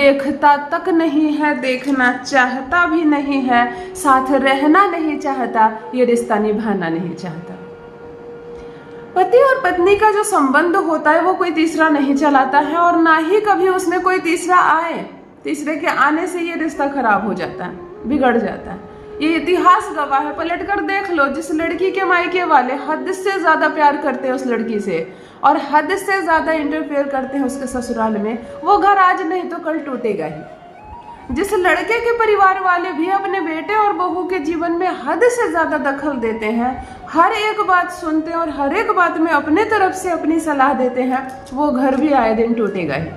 देखता तक नहीं है, देखना चाहता भी नहीं है, साथ रहना नहीं चाहता, ये रिश्ता निभाना नहीं चाहता। पति और पत्नी का जो संबंध होता है वो कोई तीसरा नहीं चलाता है और ना ही कभी उसमें कोई तीसरा आए। तीसरे के आने से ये रिश्ता खराब हो जाता है, बिगड़ जाता है। ये इतिहास गवाह है, पलट कर देख लो। जिस लड़की के मायके वाले हद से ज्यादा प्यार करते हैं उस लड़की से और हद से ज्यादा इंटरफेयर करते हैं उसके ससुराल में, वो घर आज नहीं तो कल टूटेगा ही। जिस लड़के के परिवार वाले भी अपने बेटे और बहू के जीवन में हद से ज्यादा दखल देते हैं, हर एक बात सुनते हैं और हर एक बात में अपने तरफ से अपनी सलाह देते हैं, वो घर भी आए दिन टूटेगा ही।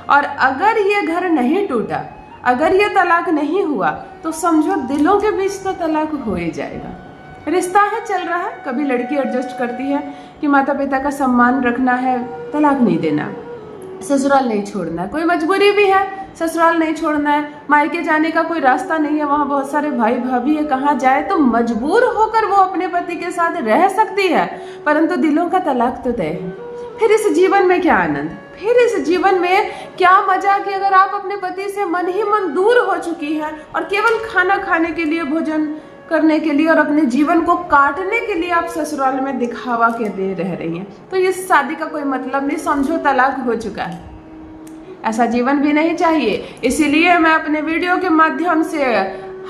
और अगर ये घर नहीं टूटा, अगर ये तलाक नहीं हुआ, तो समझो दिलों के बीच तो तलाक हो ही जाएगा। रिश्ता है, चल रहा है, कभी लड़की एडजस्ट करती है कि माता पिता का सम्मान रखना है, तलाक नहीं देना, ससुराल नहीं छोड़ना है, कोई मजबूरी भी है, ससुराल नहीं छोड़ना है, मायके जाने का कोई रास्ता नहीं है, वहाँ बहुत सारे भाई भाभी है, कहाँ जाए, तो मजबूर होकर वो अपने पति के साथ रह सकती है, परंतु दिलों का तलाक तो तय है। फिर इस जीवन में क्या आनंद, फिर इस जीवन में क्या मजा कि अगर आप अपने पति से मन ही मन दूर हो चुकी है और केवल खाना खाने के लिए, भोजन करने के लिए और अपने जीवन को काटने के लिए आप ससुराल में दिखावा के दे रह रही हैं, तो इस शादी का कोई मतलब नहीं, समझो तलाक हो चुका है। ऐसा जीवन भी नहीं चाहिए। इसीलिए मैं अपने वीडियो के माध्यम से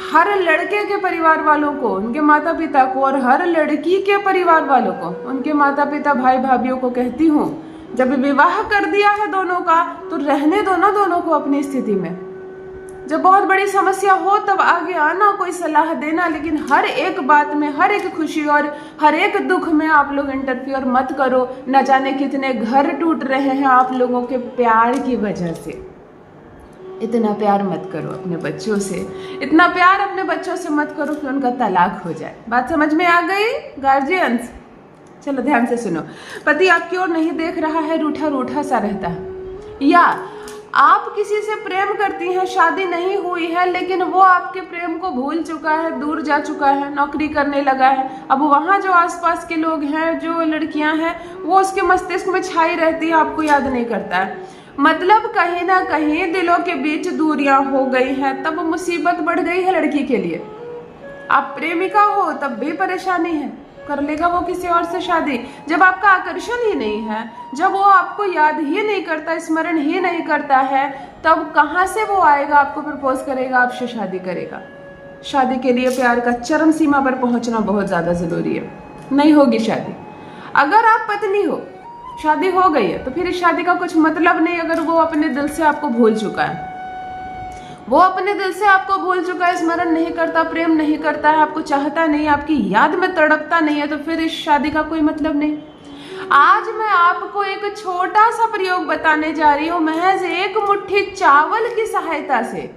हर लड़के के परिवार वालों को, उनके माता पिता को, और हर लड़की के परिवार वालों को, उनके माता पिता भाई भाभीियों को कहती हूँ, जब विवाह कर दिया है दोनों का तो रहने दो ना दोनों को अपनी स्थिति में। जब बहुत बड़ी समस्या हो तब आगे आना, कोई सलाह देना, लेकिन हर एक बात में, हर एक खुशी और हर एक दुख में आप लोग इंटरफियर मत करो। न जाने कितने घर टूट रहे हैं आप लोगों के प्यार की वजह से। इतना प्यार मत करो अपने बच्चों से, इतना प्यार अपने बच्चों से मत करो कि उनका तलाक हो जाए। बात समझ में आ गई गार्जियंस? चलो ध्यान से सुनो। पति आपकी ओर नहीं देख रहा है, रूठा रूठा सा रहता है, या आप किसी से प्रेम करती हैं, शादी नहीं हुई है, लेकिन वो आपके प्रेम को भूल चुका है, दूर जा चुका है, नौकरी करने लगा है। अब वहाँ जो आसपास के लोग हैं, जो लड़कियां हैं, वो उसके मस्तिष्क में छाई रहती है, आपको याद नहीं करता है। मतलब कहीं ना कहीं दिलों के बीच दूरियां हो गई हैं, तब मुसीबत बढ़ गई है लड़की के लिए। आप प्रेमिका हो तब भी परेशानी है, कर लेगा वो किसी और से शादी। जब आपका आकर्षण ही नहीं है, जब वो आपको याद ही नहीं करता, स्मरण ही नहीं करता है, तब कहाँ से वो आएगा, आपको प्रपोज करेगा, आपसे शादी करेगा। शादी के लिए प्यार का चरम सीमा पर पहुंचना बहुत ज्यादा जरूरी है, नहीं होगी शादी। अगर आप पत्नी हो, शादी हो गई है, तो फिर इस शादी का कुछ मतलब नहीं। अगर वो अपने दिल से आपको भूल चुका है, वो अपने दिल से आपको भूल चुका है, स्मरण नहीं करता, प्रेम नहीं करता है, आपको चाहता नहीं, आपकी याद में तड़पता नहीं है, तो फिर इस शादी का कोई मतलब नहीं। आज मैं आपको एक छोटा सा प्रयोग बताने जा रही हूँ। महज एक मुट्ठी चावल की सहायता से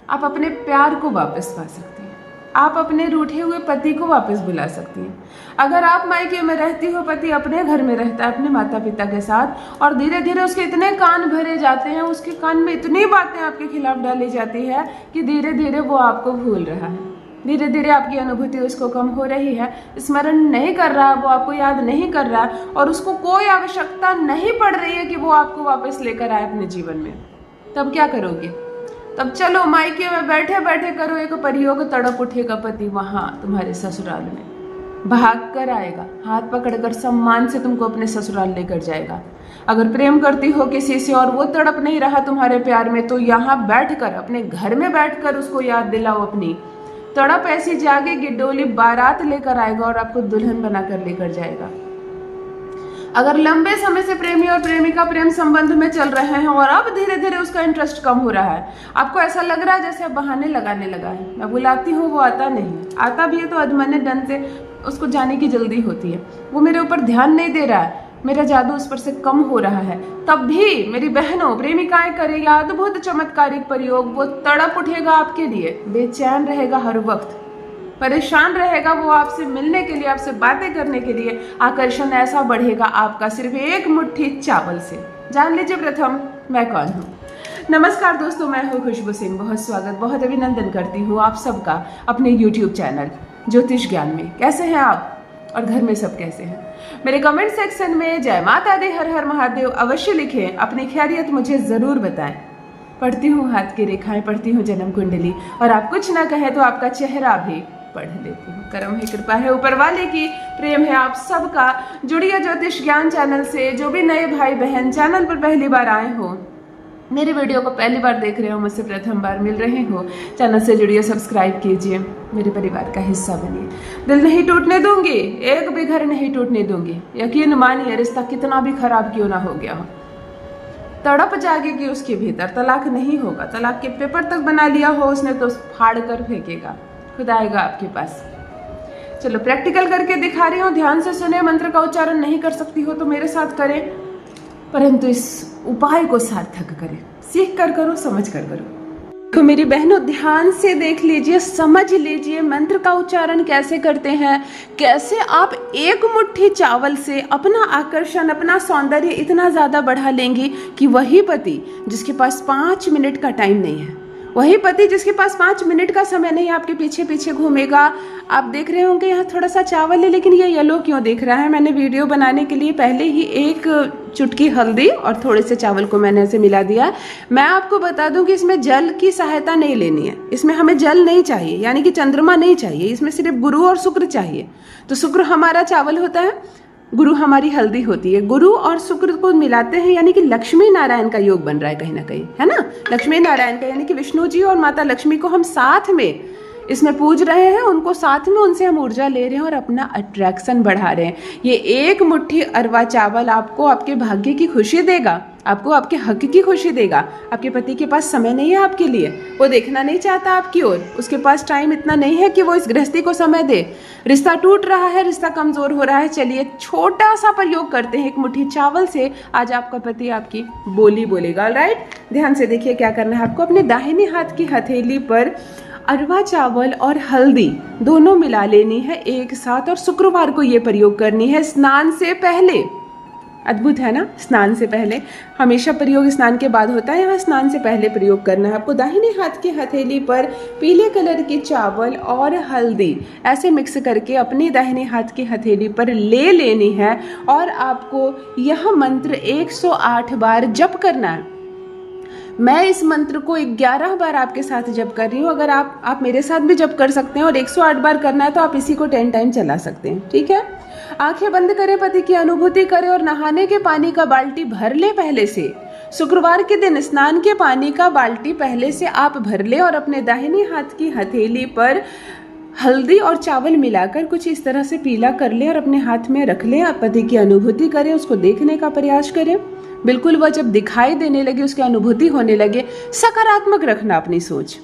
आप अपने प्यार को वापस पा सकती हैं, आप अपने रूठे हुए पति को वापस बुला सकती हैं। अगर आप मायके में रहती हो, पति अपने घर में रहता है अपने माता पिता के साथ, और धीरे धीरे उसके इतने कान भरे जाते हैं, उसके कान में इतनी बातें आपके खिलाफ डाली जाती है कि धीरे धीरे वो आपको भूल रहा है, धीरे धीरे आपकी अनुभूति उसको कम हो रही है, स्मरण नहीं कर रहा, वो आपको याद नहीं कर रहा, और उसको कोई आवश्यकता नहीं पड़ रही है कि वो आपको वापस लेकर आए अपने जीवन में। तब क्या करोगे? तब चलो मायके में बैठे बैठे करो एक प्रयोग, तड़प उठेगा पति वहां तुम्हारे ससुराल में, भाग कर आएगा, हाथ पकड़कर सम्मान से तुमको अपने ससुराल लेकर जाएगा। अगर प्रेम करती हो किसी से और वो तड़प नहीं रहा तुम्हारे प्यार में, तो यहाँ बैठकर, अपने घर में बैठकर उसको याद दिलाओ अपनी। तड़प ऐसी जागेगी, डोली बारात लेकर आएगा और आपको दुल्हन बनाकर लेकर जाएगा। अगर लंबे समय से प्रेमी और प्रेमिका प्रेम संबंध में चल रहे हैं और अब धीरे धीरे उसका इंटरेस्ट कम हो रहा है, आपको ऐसा लग रहा है जैसे अब बहाने लगाने लगा है, मैं बुलाती हूँ वो आता नहीं, आता भी है तो अधमने ढंग से उसको जाने की जल्दी होती है, वो मेरे ऊपर ध्यान नहीं दे रहा है, मेरा जादू उस पर से कम हो रहा है, तब भी मेरी बहनों प्रेमिकाएं करें अद्भुत चमत्कारिक प्रयोग। वो तड़प उठेगा आपके लिए, बेचैन रहेगा, हर वक्त परेशान रहेगा, वो आपसे मिलने के लिए, आपसे बातें करने के लिए, आकर्षण ऐसा बढ़ेगा आपका सिर्फ एक मुट्ठी चावल से। जान लीजिए प्रथम मैं कौन हूँ। नमस्कार दोस्तों, मैं हूँ खुशबू सिंह। बहुत स्वागत, बहुत अभिनंदन करती हूँ आप सबका अपने YouTube चैनल ज्योतिष ज्ञान में। कैसे हैं आप और घर में सब कैसे हैं? मेरे कमेंट सेक्शन में जय माता दी, हर हर महादेव अवश्य लिखें, अपनी खैरियत मुझे ज़रूर बताएं। पढ़ती हूँ हाथ की रेखाएं, पढ़ती हूँ जन्म कुंडली, और आप कुछ ना कहे तो आपका चेहरा भी पढ़ लेती हूँ। कर्म है, कृपा है ऊपर वाले की, प्रेम है आप सबका। जुड़िए ज्योतिष ज्ञान चैनल से। जो भी नए भाई बहन चैनल पर पहली बार आए हो, मेरी वीडियो को पहली बार देख रहे हो, मुझसे प्रथम बार मिल रहे हो, चैनल से जुड़िए, सब्सक्राइब कीजिए, मेरे परिवार का हिस्सा बनिए। दिल नहीं टूटने दूंगी, एक भी घर नहीं टूटने दूंगी। यकीन मानिए, रिश्ता कितना भी खराब क्यों ना हो गया हो, तड़प जाएगी उसके भीतर, तलाक नहीं होगा। तलाक के पेपर तक बना लिया हो उसने तो फाड़ कर फेंकेगा, खुद आएगा आपके पास। चलो प्रैक्टिकल करके दिखा रही हूँ, ध्यान से सुने। मंत्र का उच्चारण नहीं कर सकती हो तो मेरे साथ करें, परंतु इस उपाय को सार्थक करें। सीख कर करो, समझ कर करो। तो मेरी बहनों ध्यान से देख लीजिए, समझ लीजिए मंत्र का उच्चारण कैसे करते हैं, कैसे आप एक मुट्ठी चावल से अपना आकर्षण, अपना सौंदर्य इतना ज्यादा बढ़ा लेंगी कि वही पति जिसके पास 5 मिनट का टाइम नहीं है, वही पति जिसके पास 5 मिनट का समय नहीं, आपके पीछे पीछे घूमेगा। आप देख रहे होंगे यहाँ थोड़ा सा चावल है, लेकिन ये येलो क्यों दिख रहा है? मैंने वीडियो बनाने के लिए पहले ही 1 चुटकी हल्दी और थोड़े से चावल को मैंने ऐसे मिला दिया। मैं आपको बता दूं कि इसमें जल की सहायता नहीं लेनी है, इसमें हमें जल नहीं चाहिए, यानी कि चंद्रमा नहीं चाहिए, इसमें सिर्फ गुरु और शुक्र चाहिए। तो शुक्र हमारा चावल होता है, गुरु हमारी हल्दी होती है। गुरु और शुक्र को मिलाते हैं, यानी कि लक्ष्मी नारायण का योग बन रहा है कहीं ना कहीं, है ना? लक्ष्मी नारायण का, यानी कि विष्णु जी और माता लक्ष्मी को हम साथ में इसमें पूज रहे हैं, उनको साथ में, उनसे हम ऊर्जा ले रहे हैं और अपना अट्रैक्शन बढ़ा रहे हैं। ये 1 मुट्ठी अरवा चावल आपको आपके भाग्य की खुशी देगा, आपको आपके हक की खुशी देगा। आपके पति के पास समय नहीं है आपके लिए, वो देखना नहीं चाहता आपकी ओर, उसके पास टाइम इतना नहीं है कि वो इस गृहस्थी को समय दे। रिश्ता टूट रहा है, रिश्ता कमजोर हो रहा है। चलिए छोटा सा प्रयोग करते हैं, 1 मुट्ठी चावल से आज आपका पति आपकी बोली बोलेगा। ऑलराइट, ध्यान से देखिए क्या करना है आपको। अपने दाहिने हाथ की हथेली पर अरवा चावल और हल्दी दोनों मिला लेनी है एक साथ, और शुक्रवार को ये प्रयोग करनी है स्नान से पहले। अद्भुत है ना? स्नान से पहले, हमेशा प्रयोग स्नान के बाद होता है, यहाँ स्नान से पहले प्रयोग करना है आपको। दाहिने हाथ की हथेली पर पीले कलर के चावल और हल्दी ऐसे मिक्स करके अपनी दाहिने हाथ की हथेली पर ले लेनी है, और आपको यह मंत्र 108 बार जप करना है। मैं इस मंत्र को 11 बार आपके साथ जप कर रही हूँ। अगर आप मेरे साथ भी जप कर सकते हैं, और 108 बार करना है तो आप इसी को 10 टाइम चला सकते हैं। ठीक है? आंखें बंद करें, पति की अनुभूति करें, और नहाने के पानी का बाल्टी भर ले पहले से। शुक्रवार के दिन स्नान के पानी का बाल्टी पहले से आप भर ले, और अपने दाहिने हाथ की हथेली पर हल्दी और चावल मिलाकर कुछ इस तरह से पीला कर ले और अपने हाथ में रख ले। आप पति की अनुभूति करें, उसको देखने का प्रयास करें। बिल्कुल वह जब दिखाई देने लगे, उसकी अनुभूति होने लगे, सकारात्मक रखना अपनी सोच,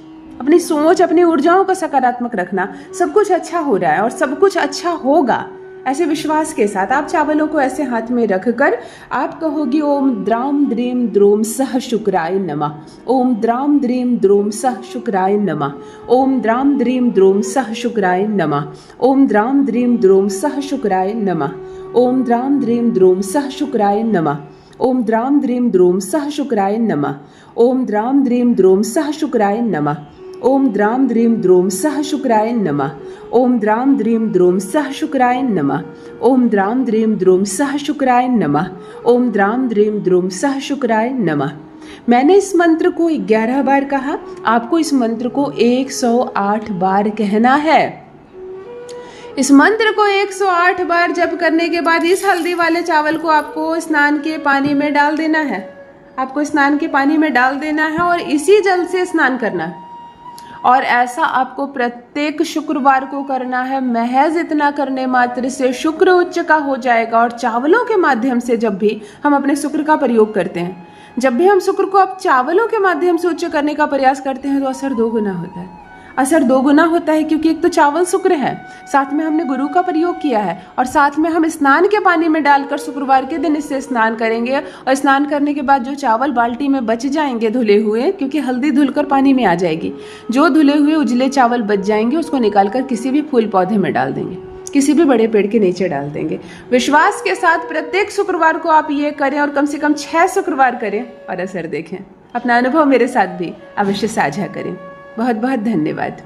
अपनी ऊर्जाओं को सकारात्मक रखना। सब कुछ अच्छा हो रहा है और सब कुछ अच्छा होगा, ऐसे विश्वास के साथ आप चावलों को ऐसे हाथ में रखकर आप कहोगी ओम द्राम द्रीम द्रोम सह शुक्राय नमः, ओम द्राम द्रीम द्रोम सह शुक्राय नमः, ओम द्राम द्रीम द्रोम सह शुक्राय नमः, ओम द्राम द्रीम द्रोम सह शुक्राय नमः, ओम द्राम द्रीम द्रोम सह शुक्राय नमः, ओम द्राम द्रीम द्रोम सह शुक्राय नमः, ओम द्राम द्रीम द्रोम सह शुक्राय नमः, ओम द्राम द्रीम द्रोम सह शुक्राय नमः, ओम द्राम द्रीम द्रोम सह शुक्राय नमः, ओम द्राम द्रीम द्रोम सह शुक्राय नमः, ओम द्राम द्रीम द्रोम सह शुक्राय नमः। मैंने इस मंत्र को 11 बार कहा, आपको इस मंत्र को 108 बार कहना है। इस मंत्र को 108 बार जप करने के बाद इस हल्दी वाले चावल को आपको स्नान के पानी में डाल देना है। आपको स्नान के पानी में डाल देना है और इसी जल से स्नान करना है, और ऐसा आपको प्रत्येक शुक्रवार को करना है। महज इतना करने मात्र से शुक्र उच्च का हो जाएगा, और चावलों के माध्यम से जब भी हम अपने शुक्र का प्रयोग करते हैं, जब भी हम शुक्र को अब चावलों के माध्यम से उच्च करने का प्रयास करते हैं, तो असर 2 गुना होता है। असर 2 गुना होता है, क्योंकि एक तो चावल शुक्र है, साथ में हमने गुरु का प्रयोग किया है, और साथ में हम स्नान के पानी में डालकर शुक्रवार के दिन इससे स्नान करेंगे। और स्नान करने के बाद जो चावल बाल्टी में बच जाएंगे धुले हुए, क्योंकि हल्दी धुलकर पानी में आ जाएगी, जो धुले हुए उजले चावल बच जाएंगे उसको निकालकर किसी भी फूल पौधे में डाल देंगे, किसी भी बड़े पेड़ के नीचे डाल देंगे। विश्वास के साथ प्रत्येक शुक्रवार को आप ये करें, और कम से कम 6 शुक्रवार करें और असर देखें। अपना अनुभव मेरे साथ भी अवश्य साझा करें। बहुत बहुत धन्यवाद।